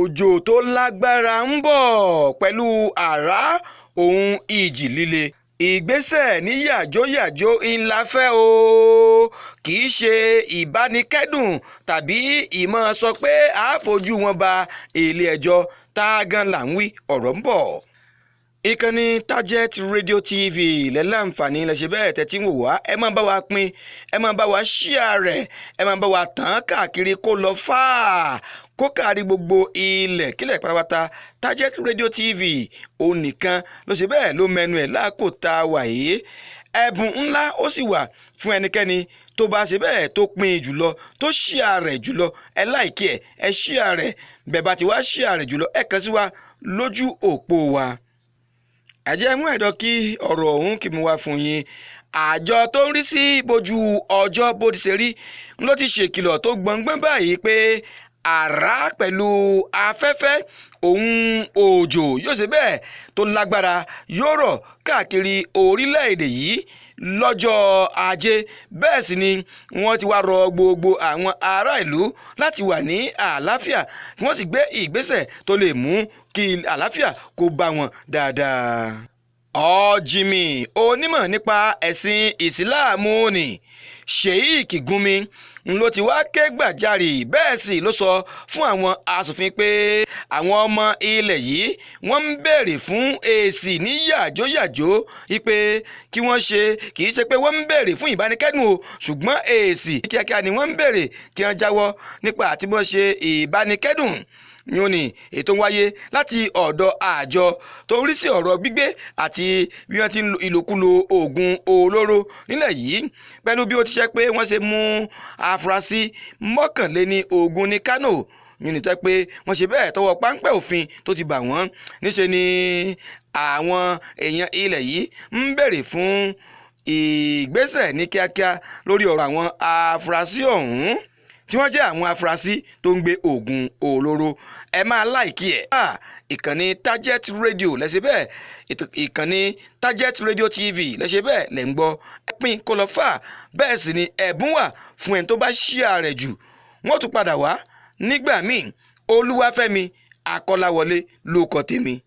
òjò tó lágbára ń bọ̀ pẹ̀lú àrá òun ìjì líle. Ìgbésẹ̀ ní yàjóyàjó ńlá fẹ́ o, kì í ṣe ìbánikẹ́dùn tàbí ìmọ̀ sọ pé a fojú wọn ba ilé ẹjọ́. Tá gan là ń wí, ọ̀rọ̀ ń bọ̀. Ìkànnì Target Radio TV lẹ́láǹfààní lẹ́sẹ̀ bẹ́ẹ̀ tẹ́tí ń wò wá. Ẹ máa bá wa pín, ẹ máa bá wa share rẹ̀, ẹ máa bá wa tàn káàkiri kó lọ fáà kó kárí gbogbo ilẹ̀ kílẹ̀ pátápátá. Target Radio TV òun nìkan ló ṣe bẹ́ẹ̀ ló mẹ́nu ẹ̀ láàkó tá a wà yìí. Ẹ̀bùn ńlá ó sì wà fún ẹnikẹ́ni tó bá ṣe bẹ́ẹ̀ tó pín jùlọ, tó share rẹ̀ jùlọ. Ẹ like ẹ share rẹ̀, bẹ́ẹ̀ bá ti wá share rẹ̀ jùlọ ẹ kàn sí wa lójú òpó wa. Àjẹ́ mú ẹ̀dọ̀ kí ọ̀rọ̀ ọ̀hún kí mo wá fún yín. Àjọ tó ń rí sí bójú ọjọ́ bó ti ṣe rí ló ti ṣèkìlọ̀ tó gbọ̀ngbọ́n báyìí pé àrá pẹ̀lú afẹ́fẹ́ òun òjò yóò ṣe bẹ́ẹ̀ tó lágbára yóò rọ̀ káàkiri orílẹ̀-èdè yìí lọ́jọ́ ajé. Bẹ́ẹ̀ sì ni wọ́n ti wá rọ gbogbo àwọn ará ìlú láti wà ní àlàáfíà kí wọ́n sì gbé ìgbésẹ̀ tó lè mú kí àlàáfíà kó bá wọn dáadáa. Ọ̀jìmì onímọ̀ nípa ẹ̀sìn ìsìláàmù ni Sheikh Gumi ló ti wá ké gbàjarè. Bẹ́ẹ̀ sì ló sọ fún àwọn aṣòfin pé àwọn ọmọ ilẹ̀ yìí wọ́n ń béèrè fún èsì ní yàjóyàjó wípé kí wọ́n ṣe, kì í ṣe pé wọ́n ń béèrè fún ìbánikẹ́dùn o, ṣùgbọ́n èsì kíákíá ni wọ́n ń béèrè kí wọ́n jáwọ́ nípa àti bọ́n ṣe ìbánikẹ́dùn. Yóò ní ètò wáyé láti ọ̀dọ̀ àjọ tó ń rí sí ọ̀rọ̀ gbígbé àti bí wọ́n ti ń lo ìlòkulò oògùn olóró nílẹ̀ yìí, pẹ̀lú bí ó ti ṣe pé wọ́n ṣe mú afurasí 21 ní Kano. Yóò ní tó pé wọ́n ṣe bẹ́ẹ̀ tọwọ́ páńpẹ́ òfin tó ti bà wọ́n. Níṣe ni àwọn èèyàn ilẹ̀ yìí ń béèrè fún ìgbésẹ̀ ní kíákíá lórí ọ̀rọ̀ àwọn afurasí ọ̀hún tí wọ́n jẹ́ àwọn afurasí tó ń gbé oògùn olóró. Ẹ máa láìkí ẹ̀. Ìkànnì Target Radio lẹ́sẹ̀ bẹ́ẹ̀, ìkànnì Target Radio TV lẹ́sẹ̀ bẹ́ẹ̀ lẹ́ ń gbọ́. Ẹ pín kó lọ fà. Bẹ́ẹ̀ sì ni ẹ̀bùn wà fún ẹni tó bá share rẹ̀ jù. Wọ́n tún padà wá nígbà míì. Olúwafẹ́mi Akọ́láwọlé ló kọ tèmi.